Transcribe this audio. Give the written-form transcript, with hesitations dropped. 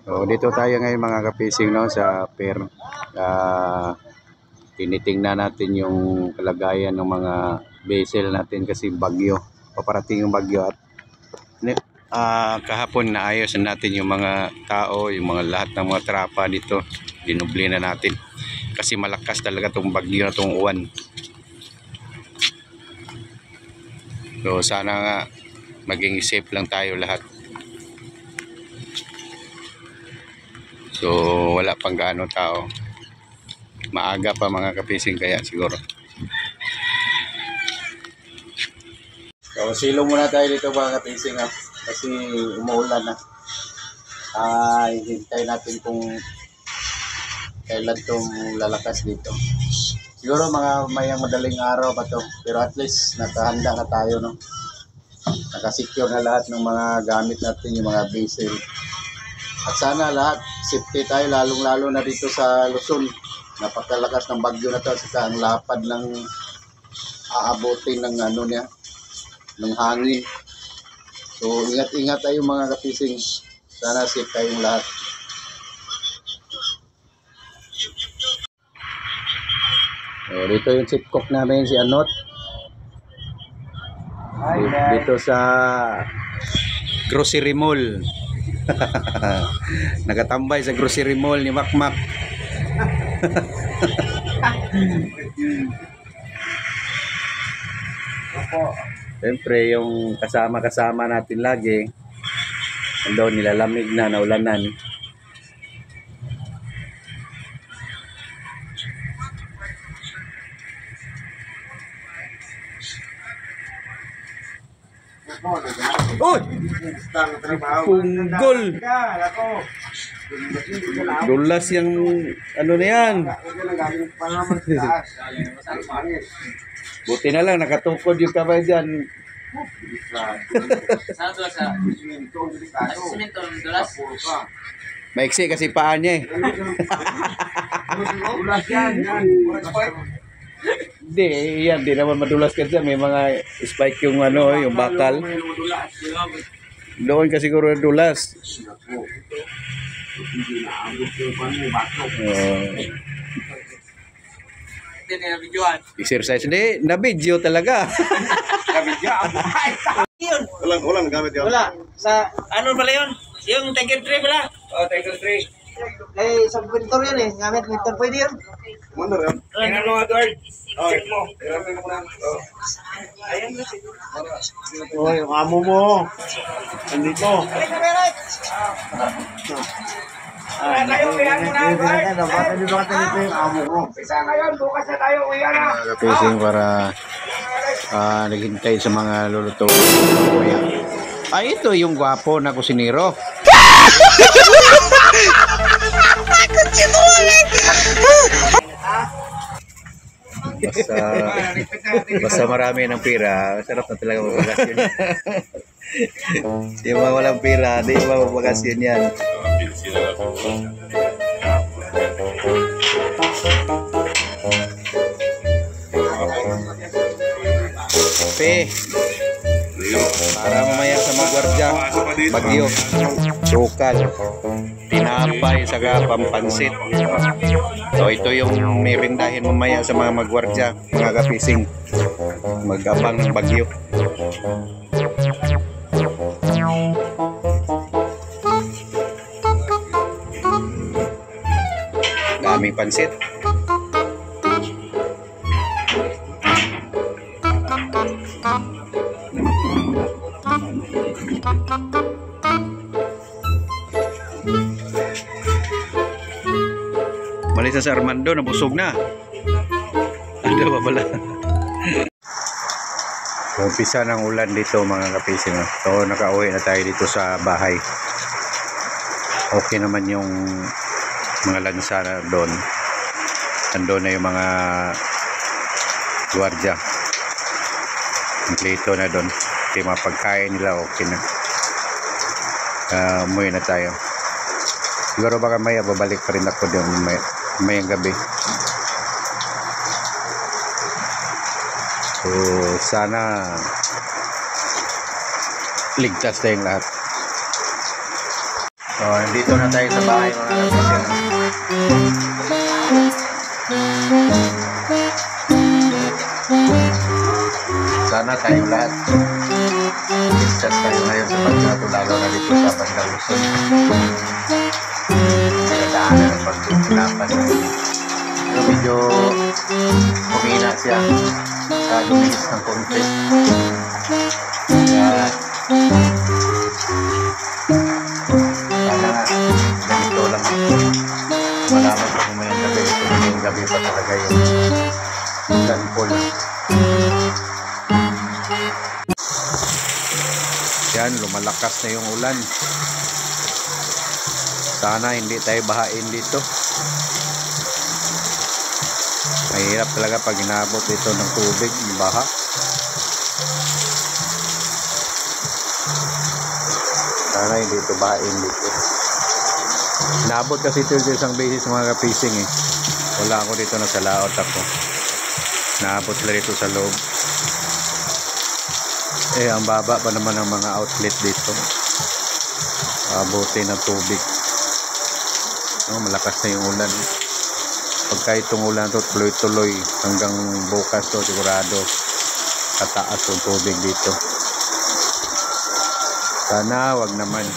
So, dito tayo ngayon mga kapising, no, sa pier. Tinitingnan natin yung kalagayan ng mga vessel natin kasi bagyo. Paparating yung bagyo at kahapon naayos natin yung mga tao, yung mga lahat ng mga trapa dito. Dinubli na natin kasi malakas talaga tong bagyo na tong uwan. So sana nga maging safe lang tayo lahat. So wala pang gaano tao. Maaga pa mga kapising kaya siguro. So silong muna tayo dito mga kapising kasi umuulan na. Hintay natin kung kailan itong lalakas dito. Siguro mga mayang madaling araw pa to, pero at least nakahanda na tayo, no? Nakasecure na lahat ng mga gamit natin, yung mga vessel. At sana lahat safety tayo, lalong-lalo na dito sa Luzon. Napakalakas ng bagyo na to, saka ang lapad ng aabutin ng ng hangin. So ingat-ingat tayo mga kapising. Sana safe tayong lahat. So, dito yung chip cook namin si Anot. Dito sa grocery mall. Nagatambay sa grocery mall ni Makmak. Siyempre yung kasama-kasama natin lagi doon nilalamig na naulanan. Uy! Punggol! Dulas yung ano na yan. Buti na lang nakatukod yung kamay dyan. Maiksi kasi paa niya eh. Hindi, yan, di naman madulas kasi may mga spike yung yung bakal. Doon kasi siguro dulas. Exercise hindi, na-video talaga. Walang gamit yun. Wala. Sa ano pala yun? Yung Tiger 3 pala. Oh, Tiger 3. Eh, sa winter yun eh. Gamit winter pwede yun. Kumanda rin. Ano mga guard? Check mo. Iramin mo na. Ayan na si. Oh, yung amo mo. Nandito. Kapising para naghintay sa mga luluto. Ito yung gwapo na kusinero. Basta marami ng pira, sarap na talaga magbakasyon. Di ba walang pira, di ba magbakasyon yan. Pe, para mamaya sa mga gwardya, bagyo, sukal, tinapay, saka pampansit. So ito yung merindahin mamaya sa mga magwardya, mga kapising, mag-abang ng bagyo. Daming pansit. Malisa sa Armando, nabusog na. Ano ba pala? Umpisa ng ulan dito mga kapising. So nakauwi na tayo dito sa bahay. Okay naman yung mga lansa na doon. Nandun na yung mga gwardiya. Kompleto na doon. Yung mga pagkain nila okay na. Umuwi na tayo. Siguro baka maya babalik pa rin ako doon mayang gabi. So sana ligtas tayong lahat. So, dito na tayo sa bahay mga kapatid. Sana tayong lahat ligtas tayo ngayon sa pagkatulalo na dito sa bandang Luzon. Pinadaanan ng pagkutulapan. Pero medyo humina siya sa dumihis ng konti. Kaya sana ganito lang. Malaman ko kung mayang gabi. Ito mayang gabi pa talaga yung ganpol. Yan, lumalakas na yung ulan. Sana hindi tayo bahain dito. Mahirap talaga pag inabot dito ng tubig, yung baha. Sana hindi ito bahain dito. Inabot kasi ito isang beses mga kapising eh. Wala ako dito, nasa laot ako. Naabot sila dito sa loob. Eh, ang baba pa naman ng mga outlet dito. Abuti ng tubig. Malakas na yung ulan. Pagka itong ulan to tuloy-tuloy hanggang bukas to, sigurado kataas yung tubig dito. Sana wag naman.